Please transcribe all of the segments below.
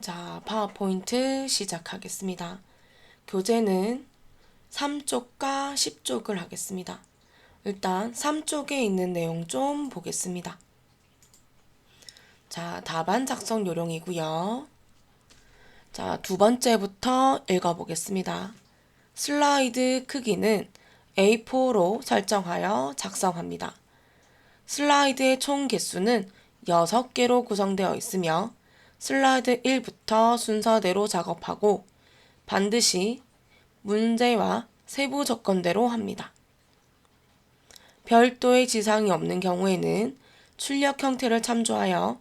자, 파워포인트 시작하겠습니다. 교재는 3쪽과 10쪽을 하겠습니다. 일단 3쪽에 있는 내용 좀 보겠습니다. 자, 답안 작성 요령이고요. 자, 두 번째부터 읽어보겠습니다. 슬라이드 크기는 A4로 설정하여 작성합니다. 슬라이드의 총 개수는 6개로 구성되어 있으며 슬라이드 1부터 순서대로 작업하고 반드시 문제와 세부 조건대로 합니다. 별도의 지상이 없는 경우에는 출력 형태를 참조하여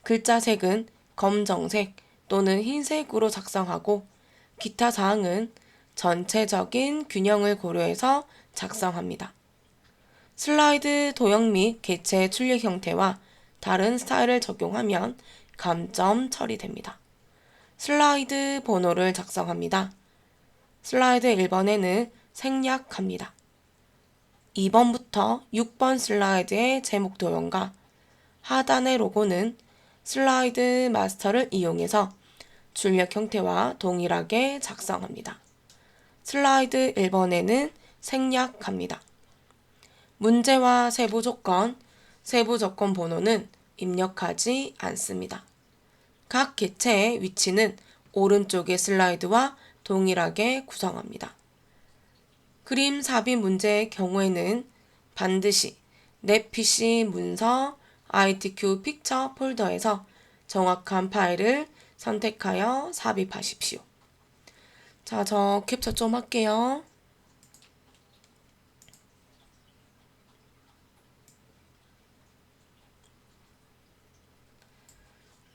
글자 색은 검정색 또는 흰색으로 작성하고 기타 사항은 전체적인 균형을 고려해서 작성합니다. 슬라이드 도형 및 개체 출력 형태와 다른 스타일을 적용하면 감점 처리됩니다. 슬라이드 번호를 작성합니다. 슬라이드 1번에는 생략합니다. 2번부터 6번 슬라이드의 제목 도형과 하단의 로고는 슬라이드 마스터를 이용해서 출력 형태와 동일하게 작성합니다. 슬라이드 1번에는 생략합니다. 문제와 세부 조건 번호는 입력하지 않습니다. 각 개체의 위치는 오른쪽의 슬라이드와 동일하게 구성합니다. 그림 삽입 문제의 경우에는 반드시 내 PC 문서 ITQ 픽처 폴더에서 정확한 파일을 선택하여 삽입하십시오. 자, 저 캡처 좀 할게요.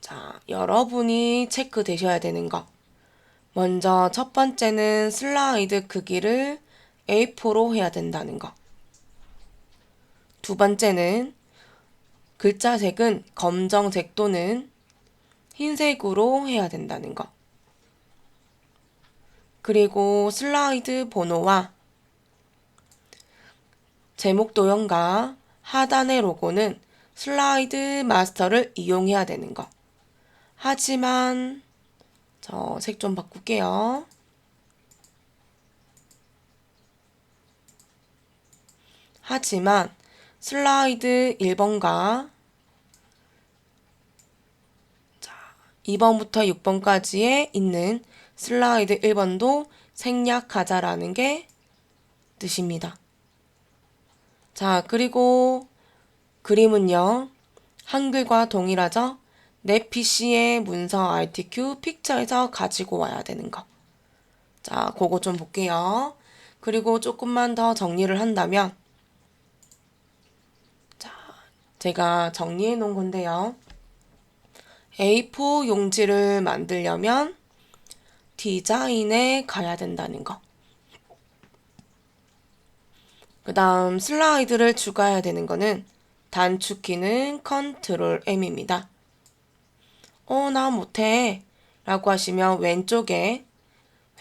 자, 여러분이 체크되셔야 되는 거. 먼저 첫 번째는 슬라이드 크기를 A4로 해야 된다는 거. 두 번째는 글자 색은 검정색 또는 흰색으로 해야 된다는 거. 그리고 슬라이드 번호와 제목 도형과 하단의 로고는 슬라이드 마스터를 이용해야 되는 거. 하지만 저 색 좀 바꿀게요. 하지만 슬라이드 1번과 2번부터 6번까지에 있는 슬라이드 1번도 생략하자라는 게 뜻입니다. 자, 그리고 그림은요, 한글과 동일하죠? 내 PC의 문서 RTQ 픽처에서 가지고 와야 되는 거. 자, 그거 좀 볼게요. 그리고 조금만 더 정리를 한다면, 자, 제가 정리해 놓은 건데요. A4 용지를 만들려면 디자인에 가야 된다는 거. 그 다음 슬라이드를 추가해야 되는 거는 단축키는 컨트롤 M입니다. 나 못해 라고 하시면 왼쪽에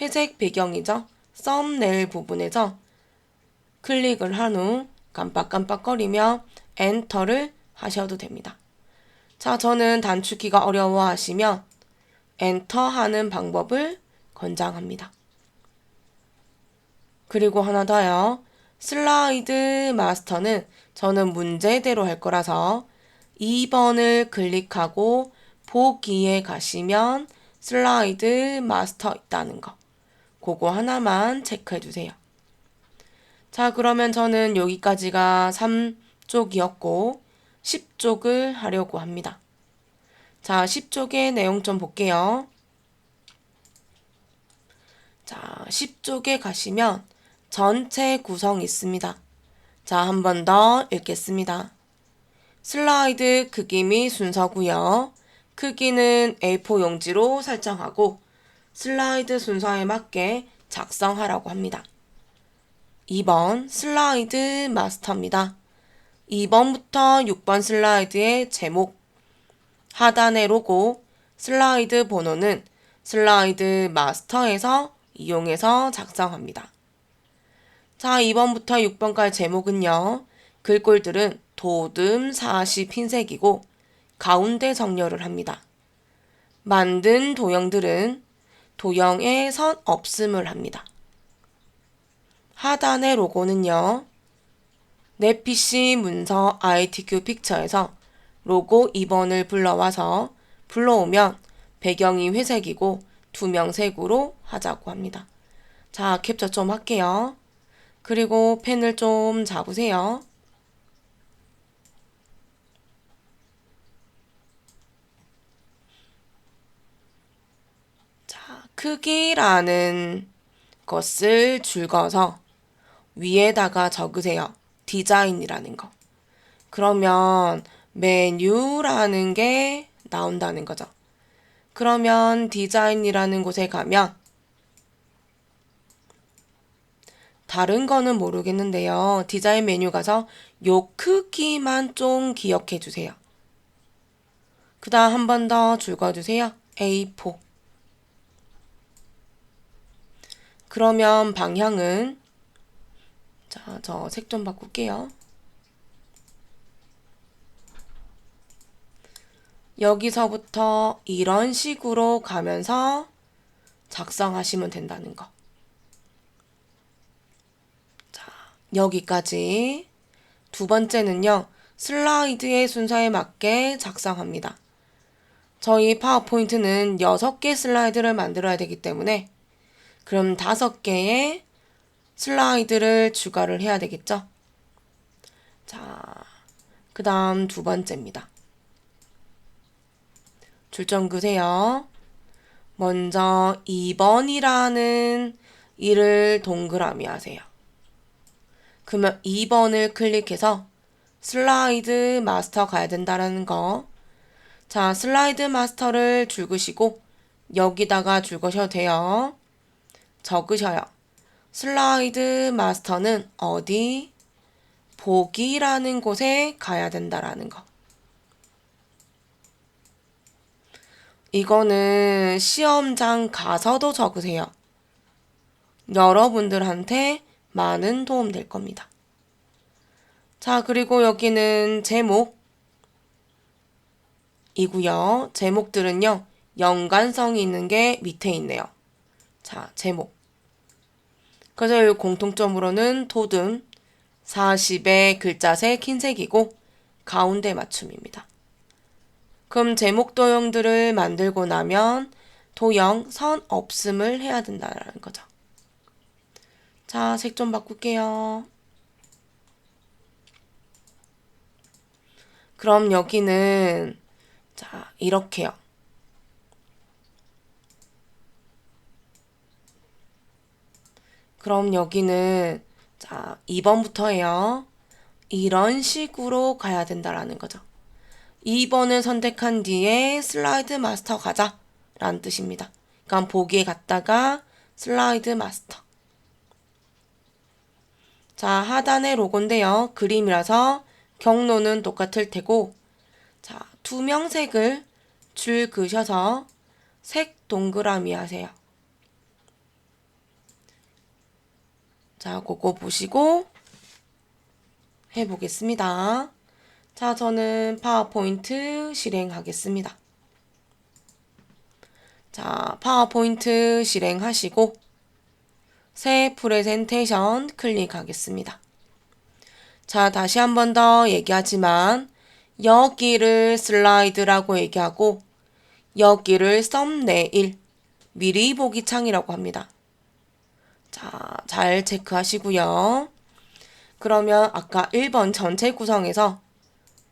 회색 배경이죠. 썸네일 부분에서 클릭을 한 후 깜빡깜빡거리며 엔터를 하셔도 됩니다. 자, 저는 단축키가 어려워하시면 엔터 하는 방법을 권장합니다. 그리고 하나 더요. 슬라이드 마스터는 저는 문제대로 할 거라서 2번을 클릭하고 보기에 가시면 슬라이드 마스터 있다는 거. 그거 하나만 체크해 주세요. 자, 그러면 저는 여기까지가 3쪽이었고 10쪽을 하려고 합니다. 자, 10쪽의 내용 좀 볼게요. 자, 10쪽에 가시면 전체 구성 있습니다. 자, 한 번 더 읽겠습니다. 슬라이드 크기 및 순서고요. 크기는 A4 용지로 설정하고 슬라이드 순서에 맞게 작성하라고 합니다. 2번 슬라이드 마스터입니다. 2번부터 6번 슬라이드의 제목, 하단의 로고, 슬라이드 번호는 슬라이드 마스터에서 이용해서 작성합니다. 자, 2번부터 6번까지 제목은요. 글꼴들은 도듬 40 흰색이고 가운데 정렬을 합니다. 만든 도형들은 도형에 선 없음을 합니다. 하단의 로고는요. 내 PC 문서 ITQ 픽처에서 로고 2번을 불러오면 배경이 회색이고 투명색으로 하자고 합니다. 자, 캡처 좀 할게요. 그리고 펜을 좀 잡으세요. 자, 크기라는 것을 줄거서 위에다가 적으세요. 디자인이라는 거. 그러면 메뉴라는 게 나온다는 거죠. 그러면 디자인이라는 곳에 가면 다른 거는 모르겠는데요. 디자인 메뉴 가서 요 크기만 좀 기억해 주세요. 그 다음 한 번 더 줄거주세요. A4. 그러면 방향은 자, 저 색 좀 바꿀게요. 여기서부터 이런 식으로 가면서 작성하시면 된다는 거. 자, 여기까지. 두 번째는요. 슬라이드의 순서에 맞게 작성합니다. 저희 파워포인트는 6개 슬라이드를 만들어야 되기 때문에 그럼 5개의 슬라이드를 추가를 해야 되겠죠? 자, 그 다음 두 번째입니다. 줄점 그세요. 먼저 2번이라는 일을 동그라미 하세요. 그러면 2번을 클릭해서 슬라이드 마스터 가야 된다는 거. 자, 슬라이드 마스터를 줄그시고 여기다가 줄거셔도 돼요. 적으셔요. 슬라이드 마스터는 어디? 보기라는 곳에 가야 된다라는 거. 이거는 시험장 가서도 적으세요. 여러분들한테 많은 도움 될 겁니다. 자, 그리고 여기는 제목이고요. 제목들은요. 연관성이 있는 게 밑에 있네요. 자, 제목. 그래서 이 공통점으로는 도듬 40의 글자색 흰색이고 가운데 맞춤입니다. 그럼 제목 도형들을 만들고 나면 도형 선 없음을 해야 된다는 거죠. 자, 색 좀 바꿀게요. 그럼 여기는 자, 이렇게요. 그럼 여기는 자, 2번부터예요. 이런 식으로 가야 된다라는 거죠. 2번을 선택한 뒤에 슬라이드 마스터 가자 라는 뜻입니다. 그럼 보기에 갔다가 슬라이드 마스터. 자, 하단의 로고인데요. 그림이라서 경로는 똑같을 테고 자, 투명색을 줄 그으셔서 색 동그라미 하세요. 자, 그거 보시고 해보겠습니다. 자, 저는 파워포인트 실행하겠습니다. 자, 파워포인트 실행하시고 새 프레젠테이션 클릭하겠습니다. 자, 다시 한 번 더 얘기하지만 여기를 슬라이드라고 얘기하고 여기를 썸네일, 미리 보기 창이라고 합니다. 자, 잘 체크하시고요. 그러면 아까 1번 전체 구성에서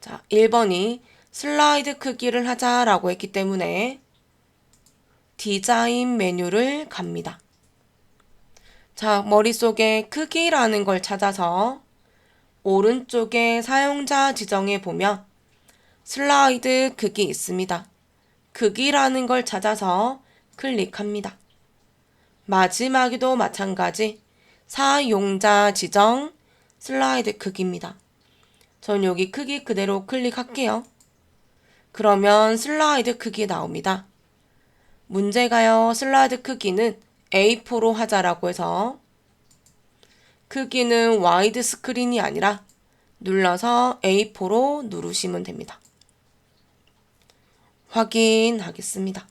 자, 1번이 슬라이드 크기를 하자라고 했기 때문에 디자인 메뉴를 갑니다. 자, 머릿속에 크기라는 걸 찾아서 오른쪽에 사용자 지정에 보면 슬라이드 크기 있습니다. 크기라는 걸 찾아서 클릭합니다. 마지막에도 마찬가지 사용자 지정 슬라이드 크기입니다. 전 여기 크기 그대로 클릭할게요. 그러면 슬라이드 크기 나옵니다. 문제가요. 슬라이드 크기는 A4로 하자라고 해서 크기는 와이드 스크린이 아니라 눌러서 A4로 누르시면 됩니다. 확인하겠습니다.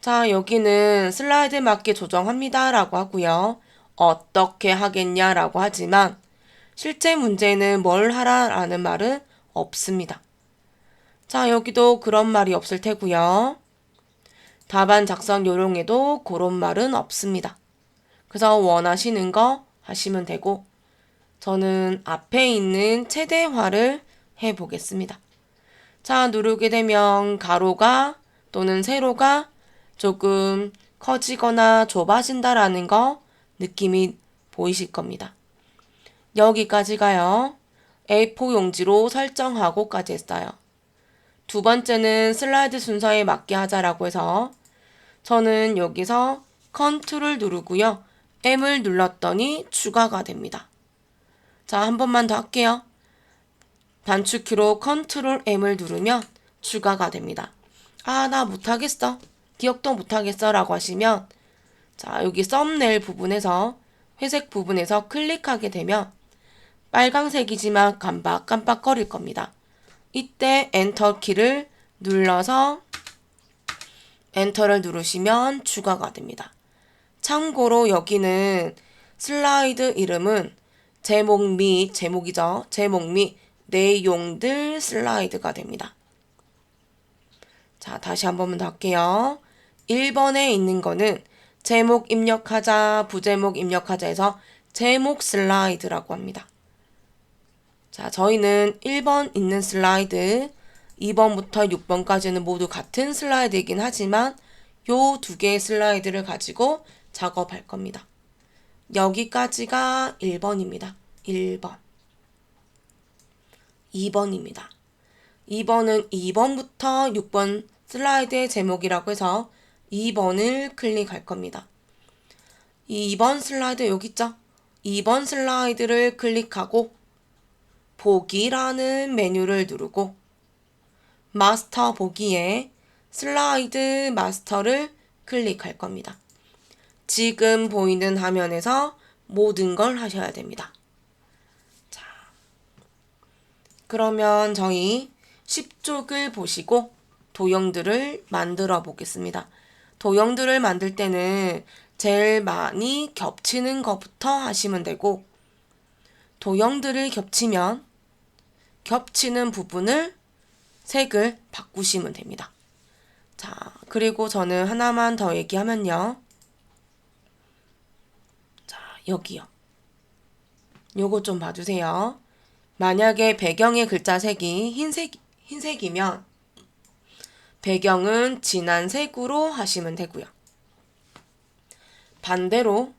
자, 여기는 슬라이드에 맞게 조정합니다 라고 하고요. 어떻게 하겠냐 라고 하지만 실제 문제는 뭘 하라 라는 말은 없습니다. 자, 여기도 그런 말이 없을 테고요. 답안 작성 요령에도 그런 말은 없습니다. 그래서 원하시는 거 하시면 되고 저는 앞에 있는 최대화를 해보겠습니다. 자, 누르게 되면 가로가 또는 세로가 조금 커지거나 좁아진다라는 거 느낌이 보이실 겁니다. 여기까지가요. A4 용지로 설정하고까지 했어요. 두 번째는 슬라이드 순서에 맞게 하자라고 해서 저는 여기서 컨트롤 누르고요. M을 눌렀더니 추가가 됩니다. 자, 한 번만 더 할게요. 단축키로 컨트롤 M을 누르면 추가가 됩니다. 아, 나 못하겠어. 기억도 못하겠어 라고 하시면 자, 여기 썸네일 부분에서 회색 부분에서 클릭하게 되면 빨강색이지만 깜빡깜빡거릴 겁니다. 이때 엔터 키를 눌러서 엔터를 누르시면 추가가 됩니다. 참고로 여기는 슬라이드 이름은 제목이죠. 제목 및 내용들 슬라이드가 됩니다. 자, 다시 한 번만 더 할게요. 1번에 있는 거는 제목 입력하자, 부제목 입력하자 해서 제목 슬라이드라고 합니다. 자, 저희는 1번 있는 슬라이드, 2번부터 6번까지는 모두 같은 슬라이드이긴 하지만 요 두 개의 슬라이드를 가지고 작업할 겁니다. 여기까지가 1번입니다. 1번. 2번입니다. 2번은 2번부터 6번 슬라이드의 제목이라고 해서 2번을 클릭할 겁니다. 2번 슬라이드 여기 있죠? 2번 슬라이드를 클릭하고 보기라는 메뉴를 누르고 마스터 보기에 슬라이드 마스터를 클릭할 겁니다. 지금 보이는 화면에서 모든 걸 하셔야 됩니다. 자, 그러면 저희 10쪽을 보시고 도형들을 만들어 보겠습니다. 도형들을 만들 때는 제일 많이 겹치는 것부터 하시면 되고 도형들을 겹치면 겹치는 부분을 색을 바꾸시면 됩니다. 자, 그리고 저는 하나만 더 얘기하면요. 자, 여기요. 요거 좀 봐주세요. 만약에 배경의 글자 색이 흰색이면 배경은 진한 색으로 하시면 되고요. 반대로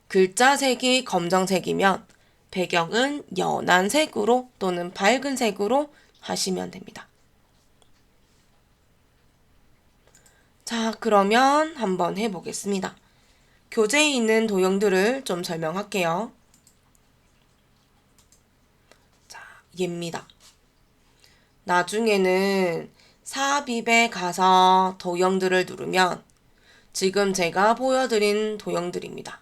글자 색이 검정색이면 배경은 연한 색으로 또는 밝은 색으로 하시면 됩니다. 자, 그러면 한번 해보겠습니다. 교재에 있는 도형들을 좀 설명할게요. 자, 얘입니다. 나중에는 삽입에 가서 도형들을 누르면 지금 제가 보여드린 도형들입니다.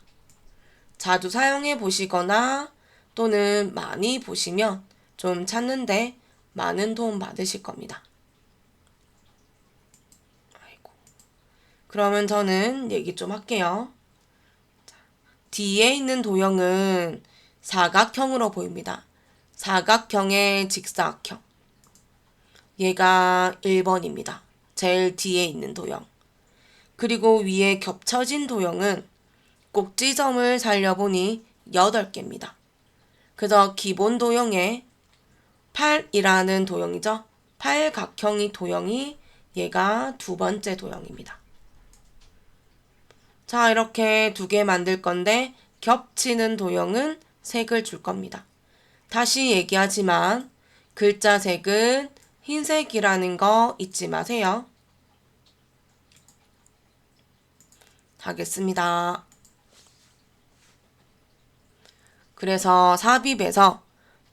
자주 사용해 보시거나 또는 많이 보시면 좀 찾는데 많은 도움 받으실 겁니다. 아이고. 그러면 저는 얘기 좀 할게요. 자, 뒤에 있는 도형은 사각형으로 보입니다. 사각형의 직사각형. 얘가 1번입니다. 제일 뒤에 있는 도형. 그리고 위에 겹쳐진 도형은 꼭지점을 살려보니 8개입니다. 그래서 기본 도형에 8이라는 도형이죠. 팔각형이 도형이 얘가 두 번째 도형입니다. 자, 이렇게 두 개 만들 건데 겹치는 도형은 색을 줄 겁니다. 다시 얘기하지만 글자 색은 흰색이라는 거 잊지 마세요. 하겠습니다. 그래서 삽입에서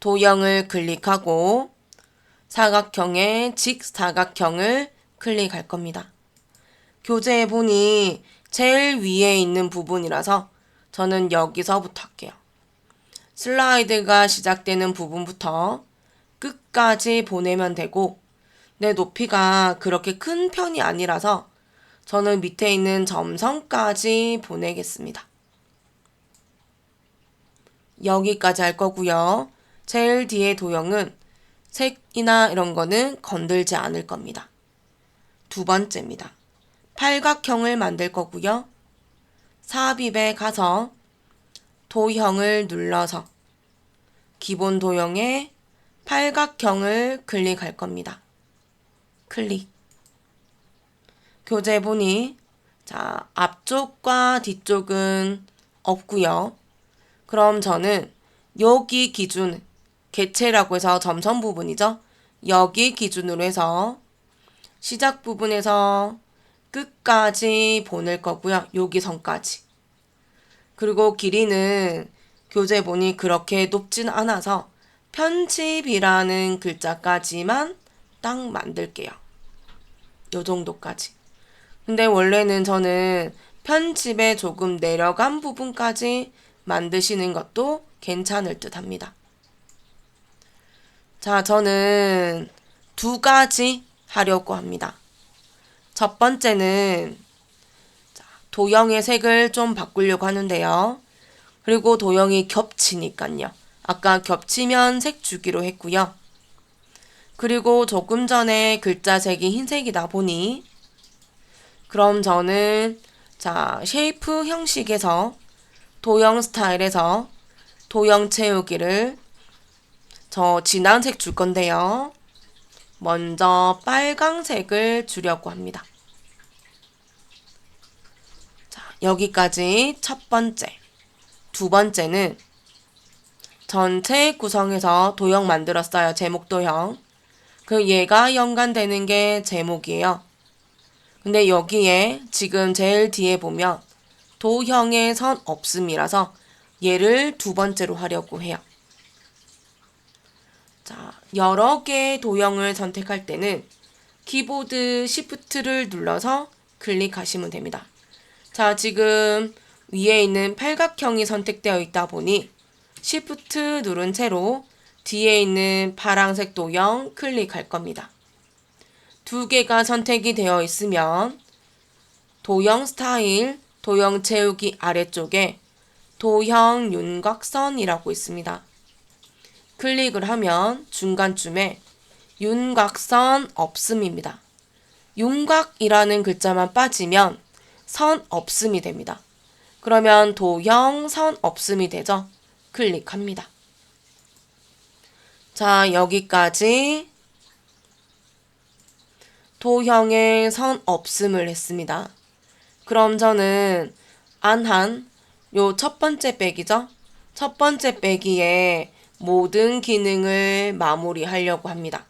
도형을 클릭하고 사각형의 직사각형을 클릭할 겁니다. 교재에 보니 제일 위에 있는 부분이라서 저는 여기서부터 할게요. 슬라이드가 시작되는 부분부터 끝까지 보내면 되고 내 높이가 그렇게 큰 편이 아니라서 저는 밑에 있는 점선까지 보내겠습니다. 여기까지 할 거고요. 제일 뒤에 도형은 색이나 이런 거는 건들지 않을 겁니다. 두 번째입니다. 팔각형을 만들 거고요. 삽입에 가서 도형을 눌러서 기본 도형에 팔각형을 클릭할 겁니다. 클릭. 교재 보니 자, 앞쪽과 뒤쪽은 없고요. 그럼 저는 여기 기준, 개체라고 해서 점선 부분이죠. 여기 기준으로 해서 시작 부분에서 끝까지 보낼 거고요. 여기 선까지. 그리고 길이는 교재 보니 그렇게 높진 않아서 편집이라는 글자까지만 딱 만들게요. 요 정도까지. 근데 원래는 저는 편집에 조금 내려간 부분까지 만드시는 것도 괜찮을 듯 합니다. 자, 저는 두 가지 하려고 합니다. 첫 번째는 도형의 색을 좀 바꾸려고 하는데요. 그리고 도형이 겹치니까요. 아까 겹치면 색 주기로 했고요. 그리고 조금 전에 글자 색이 흰색이다 보니 그럼 저는 쉐이프 형식에서 도형 스타일에서 도형 채우기를 저 진한 색 줄 건데요. 먼저 빨강색을 주려고 합니다. 자, 여기까지 첫 번째. 두 번째는 전체 구성해서 도형 만들었어요. 제목 도형. 그 얘가 연관되는 게 제목이에요. 근데 여기에 지금 제일 뒤에 보면 도형의 선 없음이라서 얘를 두 번째로 하려고 해요. 자, 여러 개의 도형을 선택할 때는 키보드 Shift를 눌러서 클릭하시면 됩니다. 자, 지금 위에 있는 팔각형이 선택되어 있다 보니 Shift 누른 채로 뒤에 있는 파란색 도형 클릭할 겁니다. 두 개가 선택이 되어 있으면 도형 스타일, 도형 채우기 아래쪽에 도형 윤곽선이라고 있습니다. 클릭을 하면 중간쯤에 윤곽선 없음입니다. 윤곽이라는 글자만 빠지면 선 없음이 됩니다. 그러면 도형 선 없음이 되죠. 클릭합니다. 자, 여기까지 도형의 선 없음을 했습니다. 그럼 저는 안한 요 첫 번째 빼기죠. 첫 번째 빼기에 모든 기능을 마무리하려고 합니다.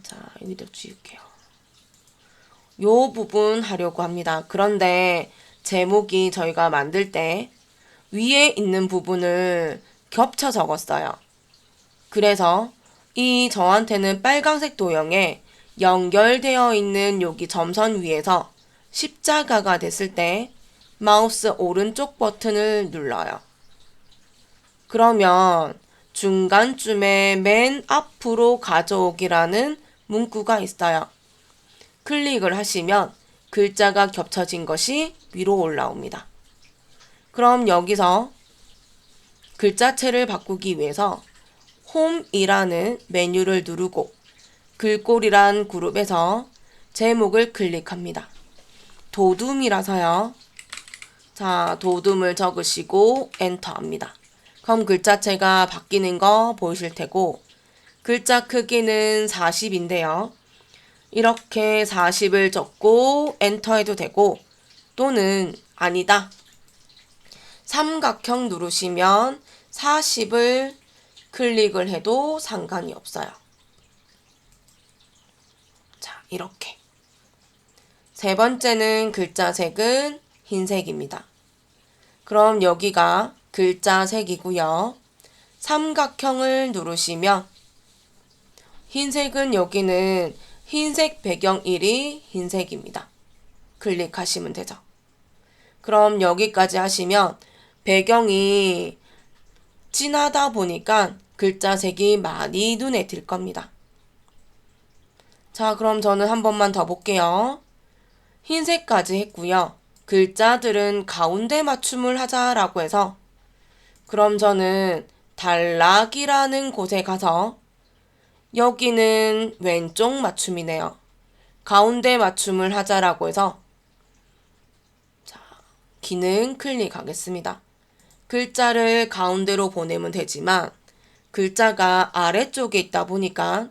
자, 여기다 지울게요. 요 부분 하려고 합니다. 그런데 제목이 저희가 만들 때 위에 있는 부분을 겹쳐 적었어요. 그래서 이 저한테는 빨간색 도형에 연결되어 있는 여기 점선 위에서 십자가가 됐을 때 마우스 오른쪽 버튼을 눌러요. 그러면 중간쯤에 맨 앞으로 가져오기라는 문구가 있어요. 클릭을 하시면 글자가 겹쳐진 것이 위로 올라옵니다. 그럼 여기서 글자체를 바꾸기 위해서 홈이라는 메뉴를 누르고 글꼴이란 그룹에서 제목을 클릭합니다. 도둠이라서요. 자, 도둠을 적으시고 엔터합니다. 그럼 글자체가 바뀌는 거 보이실 테고 글자 크기는 40인데요. 이렇게 40을 적고 엔터해도 되고 또는 아니다. 삼각형 누르시면 40을 클릭을 해도 상관이 없어요. 자, 이렇게. 세 번째는 글자 색은 흰색입니다. 그럼 여기가 글자 색이고요. 삼각형을 누르시면 흰색은 여기는 흰색 배경 1이 흰색입니다. 클릭하시면 되죠. 그럼 여기까지 하시면 배경이 진하다 보니까 글자 색이 많이 눈에 띌 겁니다. 자, 그럼 저는 한 번만 더 볼게요. 흰색까지 했고요. 글자들은 가운데 맞춤을 하자라고 해서 그럼 저는 단락이라는 곳에 가서 여기는 왼쪽 맞춤이네요. 가운데 맞춤을 하자라고 해서 자, 기능 클릭하겠습니다. 글자를 가운데로 보내면 되지만 글자가 아래쪽에 있다 보니까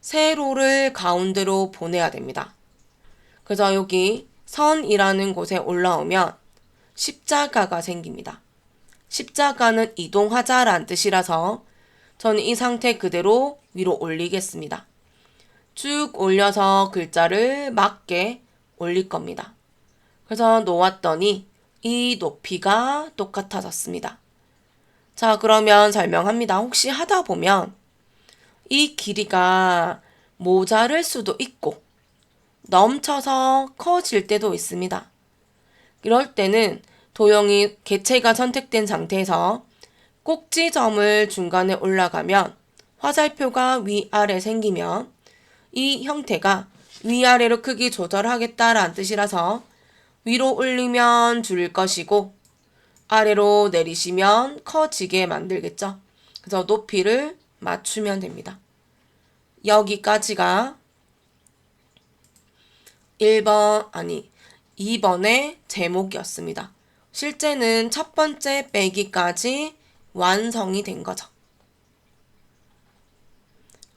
세로를 가운데로 보내야 됩니다. 그래서 여기 선이라는 곳에 올라오면 십자가가 생깁니다. 십자가는 이동하자라는 뜻이라서 저는 이 상태 그대로 위로 올리겠습니다. 쭉 올려서 글자를 맞게 올릴 겁니다. 그래서 놓았더니 이 높이가 똑같아졌습니다. 자, 그러면 설명합니다. 혹시 하다 보면 이 길이가 모자랄 수도 있고 넘쳐서 커질 때도 있습니다. 이럴 때는 도형이 개체가 선택된 상태에서 꼭지점을 중간에 올라가면 화살표가 위아래 생기면 이 형태가 위아래로 크기 조절하겠다라는 뜻이라서 위로 올리면 줄일 것이고 아래로 내리시면 커지게 만들겠죠. 그래서 높이를 맞추면 됩니다. 여기까지가 2번의 제목이었습니다. 실제는 첫 번째 빼기까지 완성이 된 거죠.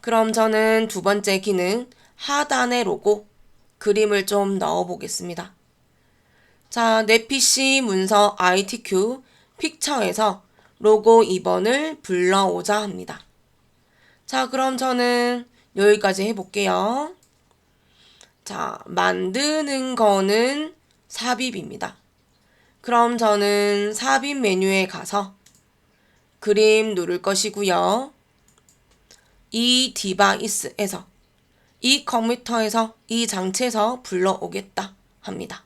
그럼 저는 두 번째 기능 하단의 로고 그림을 좀 넣어 보겠습니다. 자, 내 PC 문서 ITQ 픽처에서 로고 2번을 불러오자 합니다. 자, 그럼 저는 여기까지 해볼게요. 자, 만드는 거는 삽입입니다. 그럼 저는 삽입 메뉴에 가서 그림 누를 것이고요. 이 디바이스에서 이 컴퓨터에서 이 장치에서 불러오겠다 합니다.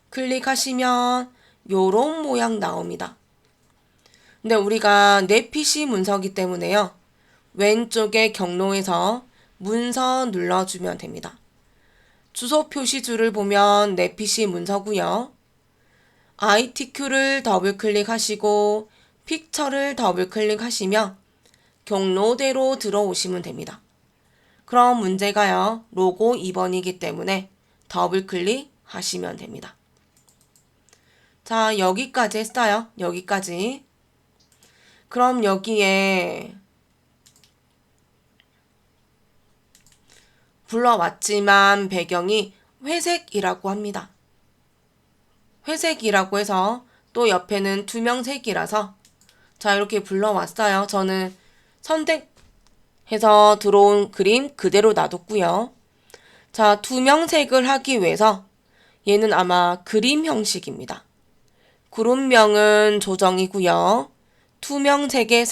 클릭하시면 요런 모양 나옵니다. 근데 우리가 내 PC 문서기 때문에요. 왼쪽에 경로에서 문서 눌러주면 됩니다. 주소 표시줄을 보면 내 PC 문서고요. ITQ를 더블 클릭하시고 픽처를 더블 클릭하시면 경로대로 들어오시면 됩니다. 그럼 문제가요. 로고 2번이기 때문에 더블 클릭하시면 됩니다. 자, 여기까지 했어요. 여기까지. 그럼 여기에 불러왔지만 배경이 회색이라고 합니다. 회색이라고 해서 또 옆에는 투명색이라서 자, 이렇게 불러왔어요. 저는 선택해서 들어온 그림 그대로 놔뒀고요. 자, 투명색을 하기 위해서 얘는 아마 그림 형식입니다. 그룹명은 조정이고요. 투명색의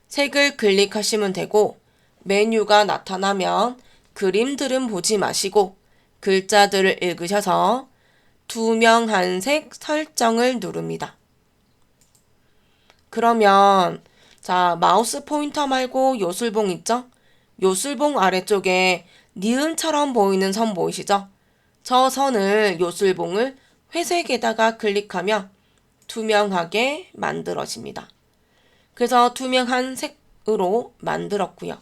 색을 클릭하시면 되고 메뉴가 나타나면 그림들은 보지 마시고 글자들을 읽으셔서 투명한 색 설정을 누릅니다. 그러면 자, 마우스 포인터 말고 요술봉 있죠? 요술봉 아래쪽에 니은처럼 보이는 선 보이시죠? 저 선을 요술봉을 회색에다가 클릭하면 투명하게 만들어집니다. 그래서 투명한 색으로 만들었고요.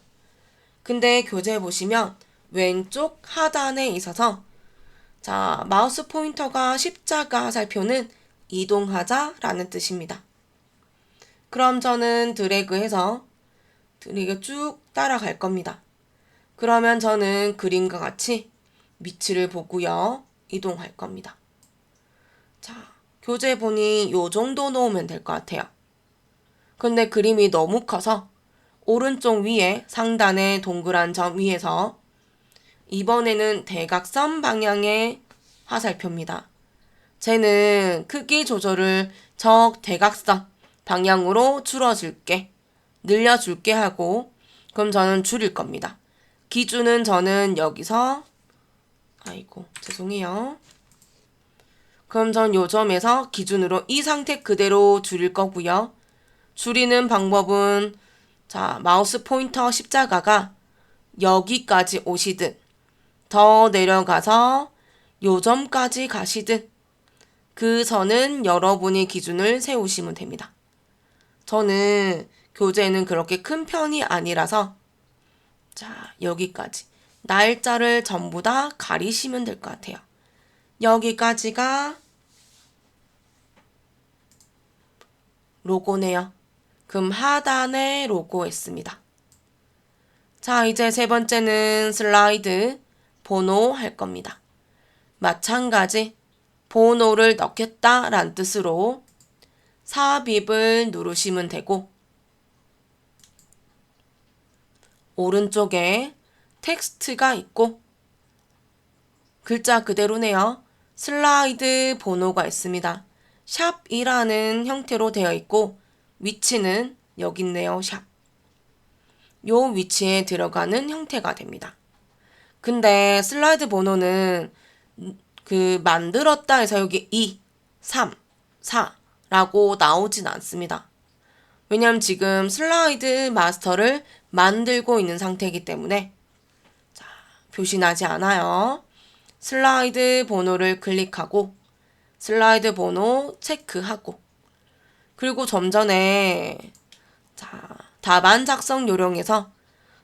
근데 교재 보시면 왼쪽 하단에 있어서 자, 마우스 포인터가 십자가 화살표는 이동하자라는 뜻입니다. 그럼 저는 드래그해서 쭉 따라갈 겁니다. 그러면 저는 그림과 같이 위치를 보고요. 이동할 겁니다. 자, 교재 보니 요 정도 놓으면 될 것 같아요. 근데 그림이 너무 커서 오른쪽 위에 상단의 동그란 점 위에서 이번에는 대각선 방향의 화살표입니다. 쟤는 크기 조절을 저 대각선 방향으로 줄여줄게, 늘려줄게 하고 그럼 저는 줄일 겁니다. 기준은 저는 여기서 죄송해요. 그럼 전 요 점에서 기준으로 이 상태 그대로 줄일 거고요. 줄이는 방법은 자, 마우스 포인터 십자가가 여기까지 오시듯 더 내려가서 요점까지 가시듯 그 선은 여러분이 기준을 세우시면 됩니다. 저는 교재는 그렇게 큰 편이 아니라서 자, 여기까지 날짜를 전부 다 가리시면 될 것 같아요. 여기까지가 로고네요. 그럼 하단에 로고했습니다. 자, 이제 세 번째는 슬라이드 번호 할 겁니다. 마찬가지 번호를 넣겠다라는 뜻으로 삽입을 누르시면 되고 오른쪽에 텍스트가 있고 글자 그대로네요. 슬라이드 번호가 있습니다. 샵이라는 형태로 되어 있고 위치는 여기 있네요. 샵. 요 위치에 들어가는 형태가 됩니다. 근데 슬라이드 번호는 그 만들었다 해서 여기 2, 3, 4라고 나오진 않습니다. 왜냐면 지금 슬라이드 마스터를 만들고 있는 상태이기 때문에 자, 표시나지 않아요. 슬라이드 번호를 클릭하고 슬라이드 번호 체크하고 그리고 좀 전에 자, 답안 작성 요령에서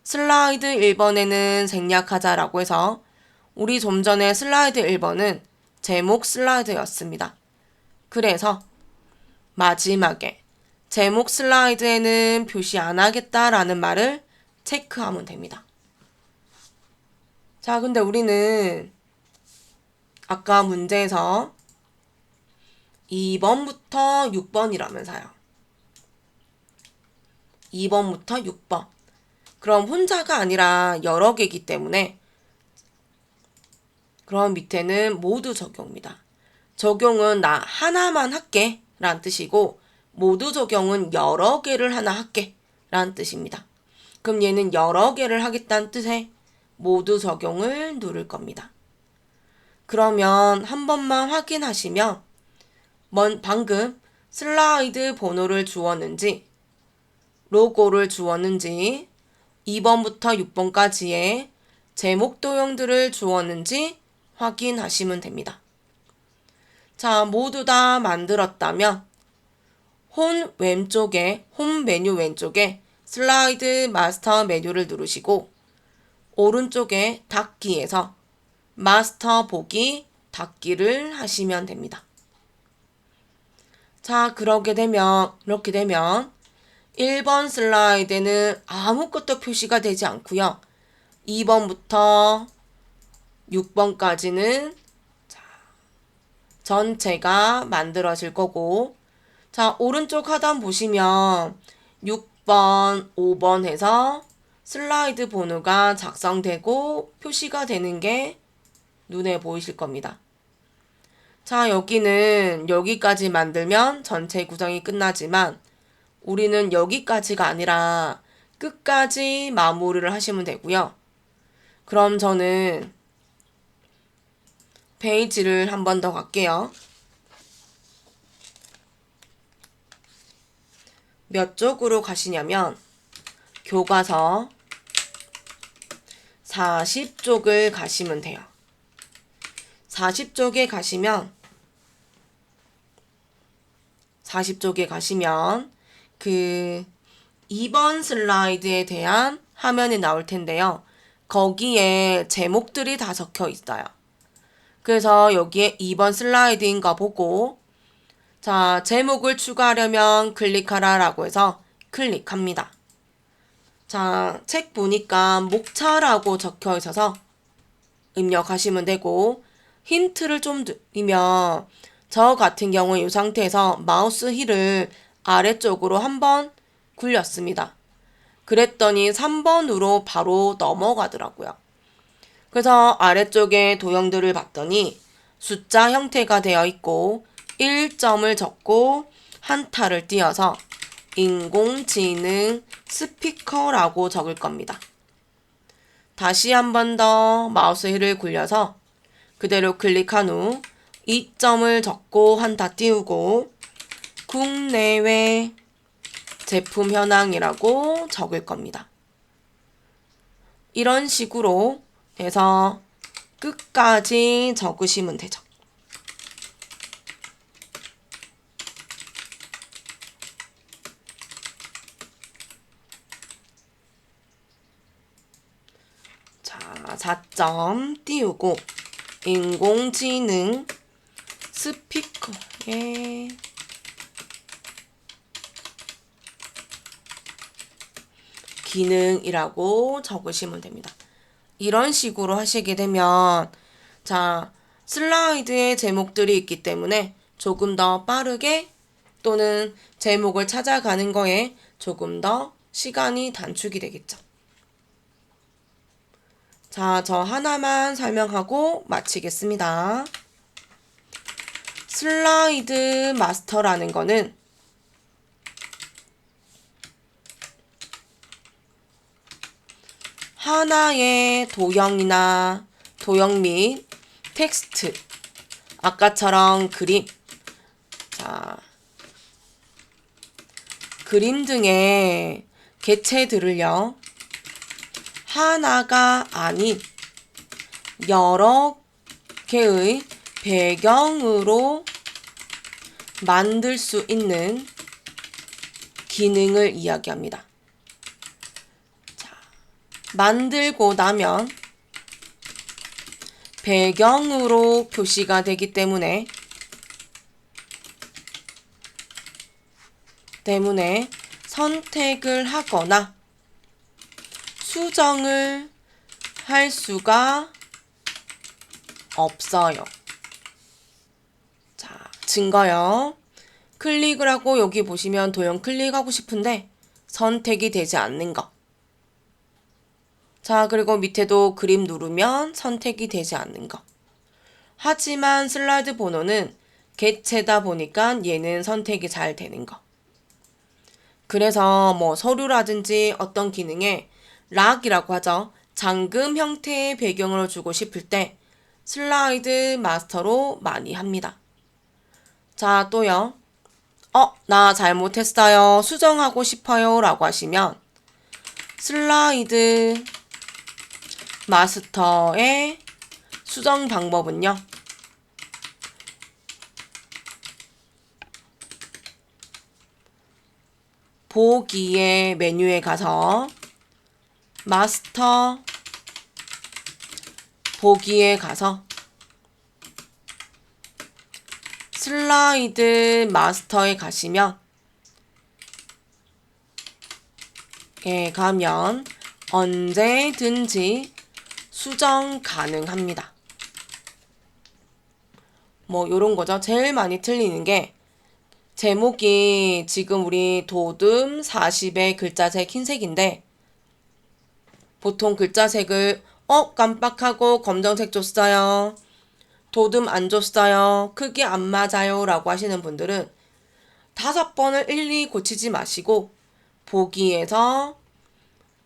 슬라이드 1번에는 생략하자라고 해서 우리 좀 전에 슬라이드 1번은 제목 슬라이드였습니다. 그래서 마지막에 제목 슬라이드에는 표시 안 하겠다라는 말을 체크하면 됩니다. 자, 근데 우리는 아까 문제에서 2번부터 6번이라면서요. 2번부터 6번. 그럼 혼자가 아니라 여러 개이기 때문에 그럼 밑에는 모두 적용입니다. 적용은 나 하나만 할게 라는 뜻이고 모두 적용은 여러 개를 하나 할게 라는 뜻입니다. 그럼 얘는 여러 개를 하겠다는 뜻에 모두 적용을 누를 겁니다. 그러면 한 번만 확인하시면 방금 슬라이드 번호를 주었는지 로고를 주었는지 2번부터 6번까지의 제목 도형들을 주었는지 확인하시면 됩니다. 자, 모두 다 만들었다면 홈 메뉴 왼쪽에 슬라이드 마스터 메뉴를 누르시고 오른쪽에 닫기에서 마스터 보기 닫기를 하시면 됩니다. 자, 이렇게 되면 1번 슬라이드는 아무것도 표시가 되지 않고요. 2번부터 6번까지는 전체가 만들어질 거고 자, 오른쪽 하단 보시면 6번, 5번 해서 슬라이드 번호가 작성되고 표시가 되는 게 눈에 보이실 겁니다. 자, 여기는 여기까지 만들면 전체 구성이 끝나지만 우리는 여기까지가 아니라 끝까지 마무리를 하시면 되고요. 그럼 저는 페이지를 한 번 더 갈게요. 몇 쪽으로 가시냐면 교과서 40쪽을 가시면 돼요. 40쪽에 가시면 그 2번 슬라이드에 대한 화면이 나올 텐데요. 거기에 제목들이 다 적혀 있어요. 그래서 여기에 2번 슬라이드인가 보고 자, 제목을 추가하려면 클릭하라 라고 해서 클릭합니다. 자, 책 보니까 목차라고 적혀 있어서 입력하시면 되고 힌트를 좀 드리면 저 같은 경우에 이 상태에서 마우스 휠을 아래쪽으로 한번 굴렸습니다. 그랬더니 3번으로 바로 넘어가더라고요. 그래서 아래쪽에 도형들을 봤더니 숫자 형태가 되어 있고 1점을 적고 한타를 띄어서 인공지능 스피커라고 적을 겁니다. 다시 한 번 더 마우스 휠을 굴려서 그대로 클릭한 후 2점을 적고 한타 띄우고 국내외 제품 현황이라고 적을 겁니다. 이런 식으로 해서 끝까지 적으시면 되죠. 자, 4점 띄우고 인공지능 스피커의 기능이라고 적으시면 됩니다. 이런 식으로 하시게 되면 자, 슬라이드에 제목들이 있기 때문에 조금 더 빠르게 또는 제목을 찾아가는 거에 조금 더 시간이 단축이 되겠죠. 자, 저 하나만 설명하고 마치겠습니다. 슬라이드 마스터라는 거는 하나의 도형 및 텍스트, 아까처럼 그림, 자, 그림 등의 개체들을요, 하나가 아닌 여러 개의 배경으로 만들 수 있는 기능을 이야기합니다. 자, 만들고 나면 배경으로 표시가 되기 때문에 선택을 하거나 수정을 할 수가 없어요. 자, 증거요. 클릭을 하고 여기 보시면 도형 클릭하고 싶은데 선택이 되지 않는 거. 자, 그리고 밑에도 그림 누르면 선택이 되지 않는 거. 하지만 슬라이드 번호는 개체다 보니까 얘는 선택이 잘 되는 거. 그래서 뭐 서류라든지 어떤 기능에 락이라고 하죠. 잠금 형태의 배경을 주고 싶을 때 슬라이드 마스터로 많이 합니다. 자, 또요. 나 잘못했어요. 수정하고 싶어요. 라고 하시면 슬라이드 마스터의 수정 방법은요. 보기의 메뉴에 가서 마스터 보기에 가서 슬라이드 마스터에 가시면 가면 언제든지 수정 가능합니다. 뭐 요런 거죠. 제일 많이 틀리는 게 제목이 지금 우리 도듬 40의 글자색 흰색인데 보통 글자색을 깜빡하고 검정색 줬어요. 도듬 안 줬어요. 크기 안 맞아요. 라고 하시는 분들은 5번을 일일이 고치지 마시고 보기에서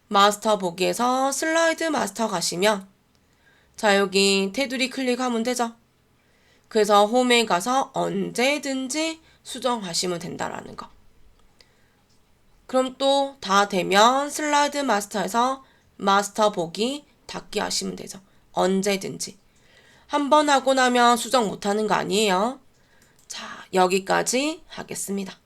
마스터 보기에서 슬라이드 마스터 가시면 자, 여기 테두리 클릭하면 되죠. 그래서 홈에 가서 언제든지 수정하시면 된다라는 거. 그럼 또 다 되면 슬라이드 마스터에서 마스터 보기 닫기 하시면 되죠. 언제든지. 한 번 하고 나면 수정 못하는 거 아니에요. 자, 여기까지 하겠습니다.